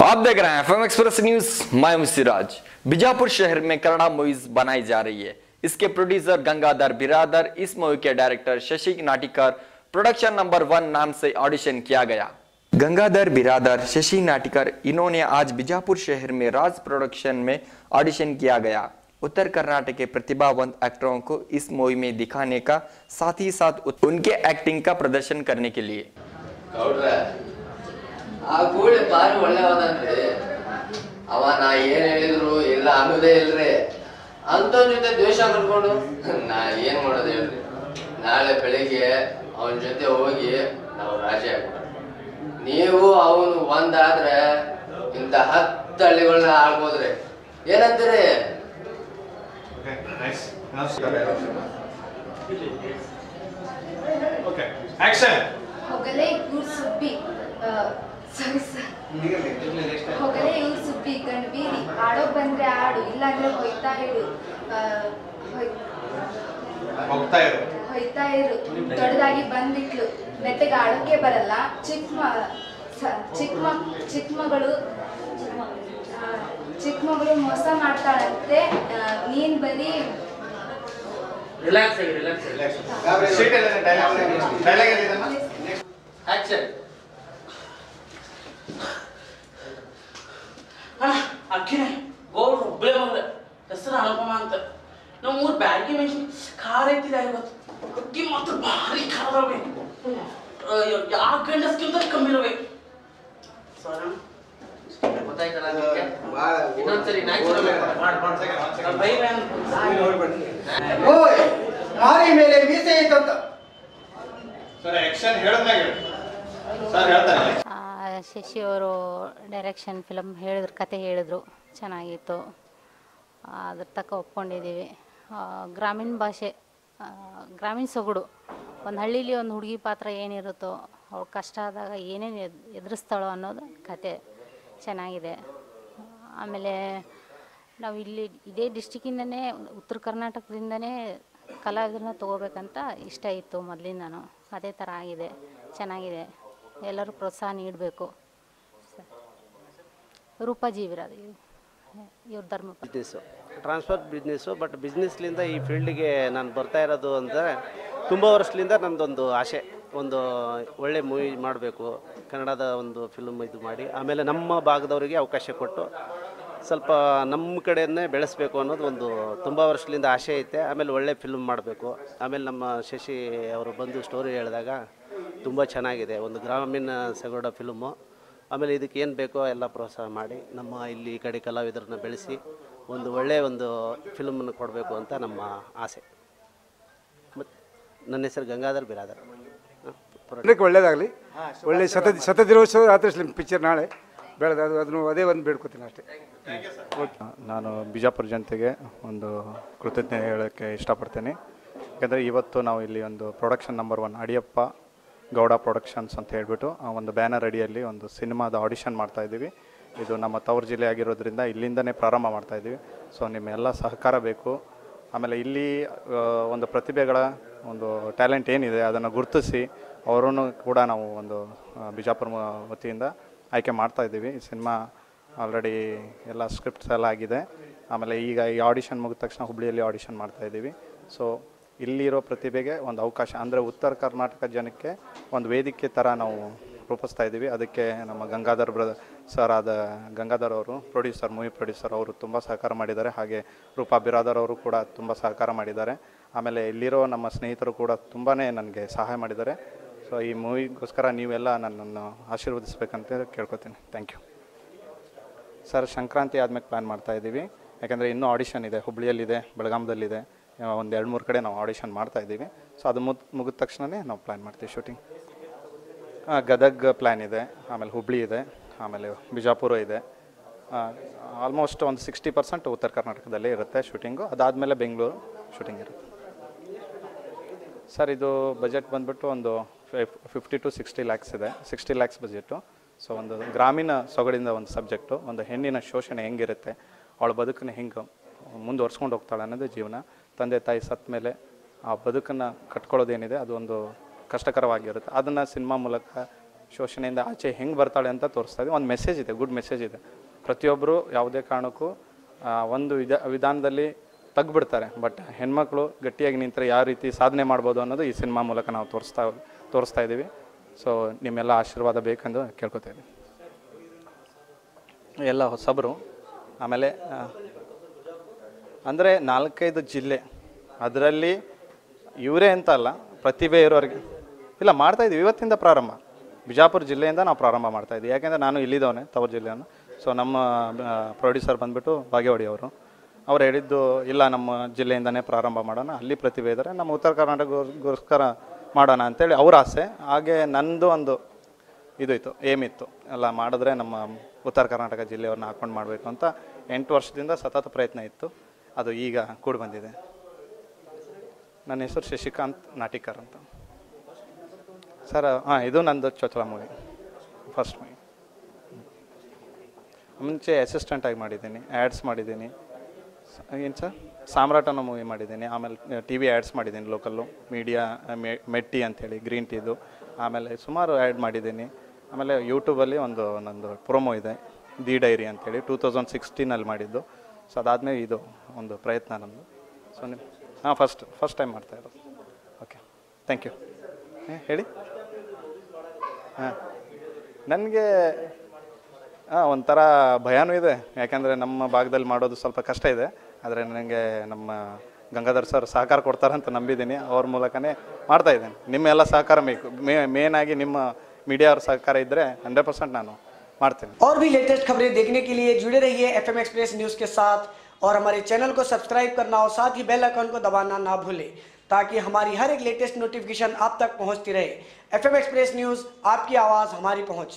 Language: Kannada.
आप देख रहे हैं एफएम एक्सप्रेस न्यूज। मैं हूं सिराज। बीजापुर शहर में कन्नड़ा मूवीज बनाई जा रही है। इसके प्रोड्यूसर गंगाधर बिरादर, इस मूवी के डायरेक्टर शशि नाटिकर, प्रोडक्शन नंबर 1 नाम से ऑडिशन किया गया। गंगाधर बिरादर, शशि नाटिकर, इन्होंने आज बीजापुर शहर में राज प्रोडक्शन में ऑडिशन किया गया। उत्तर कर्नाटक के प्रतिभावंत एक्टरों को इस मूवी में दिखाने का साथ ही साथ उनके एक्टिंग का प्रदर्शन करने के लिए ಆ ಗೂಳಿ ಬಾರಿ ಒಳ್ಳೆಯವನಂದ್ರಿ ಅವ ನಾ ಏನ್ ಹೇಳಿದ್ರು ಇಲ್ಲ ಅನ್ನೋದೇ ಇಲ್ರಿ ಅಂತವನ ಜೊತೆ ದ್ವೇಷ ಕಟ್ಕೊಂಡು ನಾ ಏನ್ ಮಾಡೋದು ಹೇಳ್ರಿ. ನಾಳೆ ಬೆಳಿಗ್ಗೆ ಅವನ ಜೊತೆ ಹೋಗಿ ನಾವು ರಾಜಿ ಆಗ್ಬಿಡ. ನೀವು ಅವನು ಒಂದಾದ್ರೆ ಇಂತ 10 ಹಳ್ಳಿಗಳನ್ನ ಆಳ್ಬೋದ್ರಿ. ಏನಂತೀರಿ? ಹೋಗಲೇ ಇವ್ರು ಸುಬ್ಬಿ ಹೋಗಲೇ ಇವ್ರು ಸುಬ್ಬಿ ಗಂಡು ಬೀರಿ ಆಡೋ ಬಂದ್ರೆ ಆಡು ಇಲ್ಲಾಂದ್ರೆ ಹೊಯ್ತಾ ಇರು ದೊಡ್ಡದಾಗಿ ಬಂದ್ಬಿಟ್ಲು ನೆಟ್ಟಗೆ ಆಡೋಕೆ ಬರಲ್ಲ ಚಿಕ್ಕ ಮಗಳು ಮೋಸ ಮಾಡ್ತಾಳಂತೆ ನೀನ್ ಬರೀ ಅಕ್ಕಿನೇ ಗೋಲ್ಡ್ ಒಬ್ಬಳೇ ಬಂದ್ರೆ ಹೆಸರು ಅನುಪಮ ಅಂತ ನಮ್ಮ ಊರ್ ಬ್ಯಾಡಿಗೆ ಮೆಣಸಿನ ಖಾರ ಐತಿಲ್ಲ ಇವತ್ತು. ಅಕ್ಕಿ ಮಾತ್ರ ಭಾರಿ ಖಾರ ಇರವೆ, ಯಾವ ಗಂಡಸ್ಕಿಂತ ಕಮ್ಮಿ ಇರವೆ. ಗೊತ್ತಾಯ್ತಲ್ಲ ಇನ್ನೊಂದ್ಸರಿ ಮಾರಿ ಮೇಲೆ ಮೀಸೆ ಇತ್ತಂತ ಶಶಿ ಅವರು ಡೈರೆಕ್ಷನ್ ಫಿಲಮ್ ಹೇಳಿದ್ರು, ಕತೆ ಹೇಳಿದ್ರು, ಚೆನ್ನಾಗಿತ್ತು. ಅದ್ರ ತಕ್ಕ ಒಪ್ಕೊಂಡಿದ್ದೀವಿ. ಗ್ರಾಮೀಣ ಭಾಷೆ, ಗ್ರಾಮೀಣ ಸೊಗಡು, ಒಂದು ಹಳ್ಳೀಲಿ ಒಂದು ಹುಡುಗಿ ಪಾತ್ರ ಏನಿರುತ್ತೋ ಅವಳು ಕಷ್ಟ ಆದಾಗ ಏನೇನು ಎದುರಿಸ್ತಾಳೋ ಅನ್ನೋದು ಕತೆ ಚೆನ್ನಾಗಿದೆ. ಆಮೇಲೆ ನಾವು ಇಲ್ಲಿ ಇದೇ ಡಿಸ್ಟಿಕ್ಕಿಂದನೇ, ಉತ್ತರ ಕರ್ನಾಟಕದಿಂದನೇ ಕಲಾವಿದರನ್ನ ತೊಗೋಬೇಕಂತ ಇಷ್ಟ ಇತ್ತು ಮೊದಲಿಂದನೂ. ಅದೇ ಥರ ಆಗಿದೆ, ಚೆನ್ನಾಗಿದೆ. ಎಲ್ಲರೂ ಪ್ರೋತ್ಸಾಹ ನೀಡಬೇಕು. ರೂಪಾಜೀವಿರಾದ ಇವ್ರ ಧರ್ಮ ಟ್ರಾನ್ಸ್ಫರ್ ಬಿಸ್ನೆಸ್ಸು. ಬಟ್ ಬಿಸ್ನೆಸ್ಲಿಂದ ಈ ಫೀಲ್ಡಿಗೆ ನಾನು ಬರ್ತಾ ಇರೋದು ಅಂದರೆ ತುಂಬ ವರ್ಷದಿಂದ ನನ್ನದೊಂದು ಆಸೆ, ಒಂದು ಒಳ್ಳೆ ಮೂವಿ ಮಾಡಬೇಕು, ಕನ್ನಡದ ಒಂದು ಫಿಲ್ಮ್ ಇದು ಮಾಡಿ ಆಮೇಲೆ ನಮ್ಮ ಭಾಗದವರಿಗೆ ಅವಕಾಶ ಕೊಟ್ಟು ಸ್ವಲ್ಪ ನಮ್ಮ ಕಡೆಯನ್ನೇ ಬೆಳೆಸಬೇಕು ಅನ್ನೋದು ಒಂದು ತುಂಬ ವರ್ಷದಿಂದ ಆಸೆ ಐತೆ. ಆಮೇಲೆ ಒಳ್ಳೆ ಫಿಲ್ಮ್ ಮಾಡಬೇಕು. ಆಮೇಲೆ ನಮ್ಮ ಶಶಿ ಅವರು ಬಂದು ಸ್ಟೋರಿ ಹೇಳಿದಾಗ ತುಂಬ ಚೆನ್ನಾಗಿದೆ, ಒಂದು ಗ್ರಾಮೀಣ ಸೊಗಡ ಫಿಲ್ಮು. ಆಮೇಲೆ ಇದಕ್ಕೆ ಏನು ಬೇಕೋ ಎಲ್ಲ ಪ್ರೋತ್ಸಾಹ ಮಾಡಿ ನಮ್ಮ ಇಲ್ಲಿ ಈ ಕಡೆ ಕಲಾವಿದರನ್ನ ಬೆಳೆಸಿ ಒಂದು ಒಳ್ಳೆಯ ಒಂದು ಫಿಲ್ಮನ್ನು ಕೊಡಬೇಕು ಅಂತ ನಮ್ಮ ಆಸೆ. ಮತ್ತು ನನ್ನ ಹೆಸರು ಗಂಗಾಧರ್ ಬಿರಾದರ್. ಒಳ್ಳೇದಾಗಲಿ, ಒಳ್ಳೆ ಶತದಿನೋತ್ಸವ ಆಚರಿಸಲಿ ಪಿಕ್ಚರ್ ನಾಳೆ ಬೆಳೆದ ಅದನ್ನು ಅದೇ ಒಂದು ಬೇಡ್ಕೊತೀನಿ ಅಷ್ಟೇ. ನಾನು ಬಿಜಾಪುರ ಜನತೆಗೆ ಒಂದು ಕೃತಜ್ಞತೆ ಹೇಳೋಕ್ಕೆ ಇಷ್ಟಪಡ್ತೀನಿ. ಯಾಕಂದರೆ ಇವತ್ತು ನಾವು ಇಲ್ಲಿ ಒಂದು production number 1 Adiyappa Gowda productions ಅಂತ ಹೇಳ್ಬಿಟ್ಟು ಒಂದು ಬ್ಯಾನರ್ ಅಡಿಯಲ್ಲಿ ಒಂದು ಸಿನಿಮಾದ ಆಡಿಷನ್ ಮಾಡ್ತಾಯಿದ್ದೀವಿ. ಇದು ನಮ್ಮ ತವರು ಜಿಲ್ಲೆ ಆಗಿರೋದ್ರಿಂದ ಇಲ್ಲಿಂದನೇ ಪ್ರಾರಂಭ ಮಾಡ್ತಾಯಿದ್ದೀವಿ. ಸೊ ನಿಮ್ಮೆಲ್ಲ ಸಹಕಾರ ಬೇಕು. ಆಮೇಲೆ ಇಲ್ಲಿ ಒಂದು ಪ್ರತಿಭೆಗಳ ಒಂದು ಟ್ಯಾಲೆಂಟ್ ಏನಿದೆ ಅದನ್ನು ಗುರುತಿಸಿ ಅವರನ್ನು ಕೂಡ ನಾವು ಒಂದು ಬಿಜಾಪುರ ವತಿಯಿಂದ ಆಯ್ಕೆ ಮಾಡ್ತಾಯಿದ್ದೀವಿ. ಈ ಸಿನಿಮಾ ಆಲ್ರೆಡಿ ಎಲ್ಲ ಸ್ಕ್ರಿಪ್ಟ್ಸ್ ಎಲ್ಲ ಆಗಿದೆ. ಆಮೇಲೆ ಈಗ ಈ ಆಡಿಷನ್ ಮುಗಿದ ತಕ್ಷಣ ಹುಬ್ಬಳ್ಳಿಯಲ್ಲಿ ಆಡಿಷನ್ ಮಾಡ್ತಾಯಿದ್ದೀವಿ. ಸೊ ಇಲ್ಲಿರೋ ಪ್ರತಿಭೆಗೆ ಒಂದು ಅವಕಾಶ, ಅಂದರೆ ಉತ್ತರ ಕರ್ನಾಟಕ ಜನಕ್ಕೆ ಒಂದು ವೇದಿಕೆ ಥರ ನಾವು ರೂಪಿಸ್ತಾ ಇದ್ದೀವಿ. ಅದಕ್ಕೆ ನಮ್ಮ ಗಂಗಾಧರ್ ಗಂಗಾಧರ್ ಅವರು ಮೂವಿ ಪ್ರೊಡ್ಯೂಸರ್ ಅವರು ತುಂಬ ಸಹಕಾರ ಮಾಡಿದ್ದಾರೆ. ಹಾಗೆ ರೂಪಾ ಬಿರಾದರ್ ಅವರು ಕೂಡ ತುಂಬ ಸಹಕಾರ ಮಾಡಿದ್ದಾರೆ. ಆಮೇಲೆ ಇಲ್ಲಿರೋ ನಮ್ಮ ಸ್ನೇಹಿತರು ಕೂಡ ತುಂಬಾ ನನಗೆ ಸಹಾಯ ಮಾಡಿದ್ದಾರೆ. ಸೊ ಈ ಮೂವಿಗೋಸ್ಕರ ನೀವೆಲ್ಲ ನನ್ನನ್ನು ಆಶೀರ್ವದಿಸಬೇಕಂತ ಕೇಳ್ಕೊತೀನಿ. Thank you sir. ಸಂಕ್ರಾಂತಿ ಆದಮೇಲೆ ಪ್ಲ್ಯಾನ್ ಮಾಡ್ತಾಯಿದ್ದೀವಿ. ಯಾಕೆಂದರೆ ಇನ್ನೂ ಆಡಿಷನ್ ಇದೆ, ಹುಬ್ಬಳ್ಳಿಯಲ್ಲಿದೆ, ಬೆಳಗಾಮದಲ್ಲಿದೆ, ಒಂದು 2-3 ಕಡೆ ನಾವು ಆಡಿಷನ್ ಮಾಡ್ತಾಯಿದ್ದೀವಿ. ಸೊ ಅದು ಮುಗಿದ ತಕ್ಷಣವೇ ನಾವು ಪ್ಲ್ಯಾನ್ ಮಾಡ್ತೀವಿ ಶೂಟಿಂಗ್. ಗದಗ ಪ್ಲ್ಯಾನ್ ಇದೆ, ಆಮೇಲೆ ಹುಬ್ಬಳ್ಳಿ ಇದೆ, ಆಮೇಲೆ ಬಿಜಾಪುರ ಇದೆ. ಆಲ್ಮೋಸ್ಟ್ ಒಂದು 60% ಉತ್ತರ ಕರ್ನಾಟಕದಲ್ಲೇ ಇರುತ್ತೆ ಶೂಟಿಂಗು. ಅದಾದಮೇಲೆ ಬೆಂಗಳೂರು ಶೂಟಿಂಗ್ ಇರುತ್ತೆ ಸರ್. ಇದು ಬಜೆಟ್ ಬಂದುಬಿಟ್ಟು ಒಂದು 50 to 60 lakhs ಇದೆ. 60 lakhs ಬಜೆಟು. ಸೊ ಒಂದು ಗ್ರಾಮೀಣ ಸೊಗಡಿಂದ ಒಂದು ಸಬ್ಜೆಕ್ಟು, ಒಂದು ಹೆಣ್ಣಿನ ಶೋಷಣೆ ಹೆಂಗಿರುತ್ತೆ, ಅವಳ ಬದುಕನ್ನು ಹೆಂಗೆ ಮುಂದುವರ್ಸ್ಕೊಂಡು ಹೋಗ್ತಾಳೆ ಅನ್ನೋದು ಜೀವನ. ತಂದೆ ತಾಯಿ ಸತ್ತ ಮೇಲೆ ಆ ಬದುಕನ್ನು ಕಟ್ಕೊಳ್ಳೋದೇನಿದೆ ಅದು ಒಂದು ಕಷ್ಟಕರವಾಗಿರುತ್ತೆ. ಅದನ್ನು ಸಿನಿಮಾ ಮೂಲಕ ಶೋಷಣೆಯಿಂದ ಆಚೆ ಹೆಂಗೆ ಬರ್ತಾಳೆ ಅಂತ ತೋರಿಸ್ತಾ ಇದ್ದೀವಿ. ಒಂದು ಮೆಸೇಜ್ ಇದೆ, ಗುಡ್ ಮೆಸೇಜ್ ಇದೆ. ಪ್ರತಿಯೊಬ್ಬರು ಯಾವುದೇ ಕಾರಣಕ್ಕೂ ಒಂದು ವಿಧಾನದಲ್ಲಿ ತಗ್ಬಿಡ್ತಾರೆ, ಬಟ್ ಹೆಣ್ಮಕ್ಳು ಗಟ್ಟಿಯಾಗಿ ನಿಂತರೆ ಯಾವ ರೀತಿ ಸಾಧನೆ ಮಾಡ್ಬೋದು ಅನ್ನೋದು ಈ ಸಿನಿಮಾ ಮೂಲಕ ನಾವು ತೋರಿಸ್ತಾ ಇದ್ದೀವಿ. ಸೊ ನಿಮ್ಮೆಲ್ಲ ಆಶೀರ್ವಾದ ಬೇಕೆಂದು ಕೇಳ್ಕೊತಾ ಇದ್ದೀವಿ. ಎಲ್ಲ ಹೊಸಬರು, ಆಮೇಲೆ ಅಂದರೆ 4-5 ಜಿಲ್ಲೆ, ಅದರಲ್ಲಿ ಇವರೇ ಅಂತ ಅಲ್ಲ, ಪ್ರತಿಭೆ ಇರೋರಿಗೆ ಇಲ್ಲ ಮಾಡ್ತಾಯಿದ್ದೀವಿ. ಇವತ್ತಿಂದ ಪ್ರಾರಂಭ, ಬಿಜಾಪುರ ಜಿಲ್ಲೆಯಿಂದ ನಾವು ಪ್ರಾರಂಭ ಮಾಡ್ತಾಯಿದ್ದೀವಿ. ಯಾಕೆಂದರೆ ನಾನು ಇಲ್ಲಿದ್ದವನೇ, ತವರು ಜಿಲ್ಲೆಯನ್ನು. ಸೊ ನಮ್ಮ ಪ್ರೊಡ್ಯೂಸರ್ ಬಂದುಬಿಟ್ಟು ಬಾಗೇವಾಡಿ ಅವ್ರು ಹೇಳಿದ್ದು ಇಲ್ಲ ನಮ್ಮ ಜಿಲ್ಲೆಯಿಂದನೇ ಪ್ರಾರಂಭ ಮಾಡೋಣ, ಅಲ್ಲಿ ಪ್ರತಿಭೆ ಇದ್ದಾರೆ, ನಮ್ಮ ಉತ್ತರ ಕರ್ನಾಟಕಗೋಸ್ಕರ ಮಾಡೋಣ ಅಂತೇಳಿ ಅವ್ರ ಆಸೆ. ಹಾಗೆ ನನ್ನದು ಒಂದು ಇತ್ತು, ಏಮಿತ್ತು, ಎಲ್ಲ ಮಾಡಿದ್ರೆ ನಮ್ಮ ಉತ್ತರ ಕರ್ನಾಟಕ ಜಿಲ್ಲೆಯವ್ರನ್ನ ಹಾಕೊಂಡು ಮಾಡಬೇಕು ಅಂತ 8 ವರ್ಷದಿಂದ ಸತತ ಪ್ರಯತ್ನ ಇತ್ತು. ಅದು ಈಗ ಕೂಡಿ ಬಂದಿದೆ. ನನ್ನ ಹೆಸರು ಶಶಿಕಾಂತ್ ನಾಟಿಕರ್ ಅಂತ ಸರ್. ಇದು ನಂದು ಚೊಚ್ಚಲ ಮೂವಿ, ಫಸ್ಟ್ ಮೂವಿ. ಮುಂಚೆ ಅಸಿಸ್ಟೆಂಟಾಗಿ ಮಾಡಿದ್ದೀನಿ, ಆ್ಯಡ್ಸ್ ಮಾಡಿದ್ದೀನಿ. ಏನು ಸರ್, ಸಾಮ್ರಾಟ್ ಅನ್ನೋ ಮೂವಿ ಮಾಡಿದ್ದೀನಿ. ಆಮೇಲೆ TV ಆ್ಯಡ್ಸ್ ಮಾಡಿದ್ದೀನಿ, ಲೋಕಲ್ಲು ಮೀಡಿಯಾ, ಮೆಟ್ಟಿ ಅಂಥೇಳಿ ಗ್ರೀನ್ ಟೀದು. ಆಮೇಲೆ ಸುಮಾರು ಆ್ಯಡ್ ಮಾಡಿದ್ದೀನಿ. ಆಮೇಲೆ ಯೂಟ್ಯೂಬಲ್ಲಿ ನಂದು ಪ್ರೊಮೋ ಇದೆ, ದಿ ಡೈರಿ ಅಂಥೇಳಿ 2016 ಮಾಡಿದ್ದು. ಸೊ ಅದಾದಮೇಲೆ ಇದು ಒಂದು ಪ್ರಯತ್ನ ನಮ್ಮದು. ಸೊ ನಿಮ್ಮ ಫಸ್ಟ್ ಟೈಮ್ ಮಾಡ್ತಾಯಿರೋದು. Okay, thank you. ಹೇಳಿ. ನನಗೆ ಒಂಥರ ಭಯನೂ ಇದೆ, ಯಾಕೆಂದರೆ ನಮ್ಮ ಭಾಗದಲ್ಲಿ ಮಾಡೋದು ಸ್ವಲ್ಪ ಕಷ್ಟ ಇದೆ. ಆದರೆ ನನಗೆ ನಮ್ಮ ಗಂಗಾಧರ್ ಸರ್ ಸಹಕಾರ ಕೊಡ್ತಾರಂತ ನಂಬಿದ್ದೀನಿ, ಅವ್ರ ಮೂಲಕನೇ ಮಾಡ್ತಾಯಿದ್ದೇನೆ. ನಿಮ್ಮೆಲ್ಲ ಸಹಕಾರ ಬೇಕು, ಮೇನಾಗಿ ನಿಮ್ಮ मीडिया और सहकार इधर 100% नानो मारते हैं। और भी लेटेस्ट खबरें देखने के लिए जुड़े रहिए FM एक्सप्रेस न्यूज़ के साथ और हमारे चैनल को सब्सक्राइब करना और साथ ही बेल आइकन को दबाना ना भूलें ताकि हमारी हर एक लेटेस्ट नोटिफिकेशन आप तक पहुंचती रहे। FM एक्सप्रेस न्यूज़, आपकी आवाज़ हमारी पहुंच।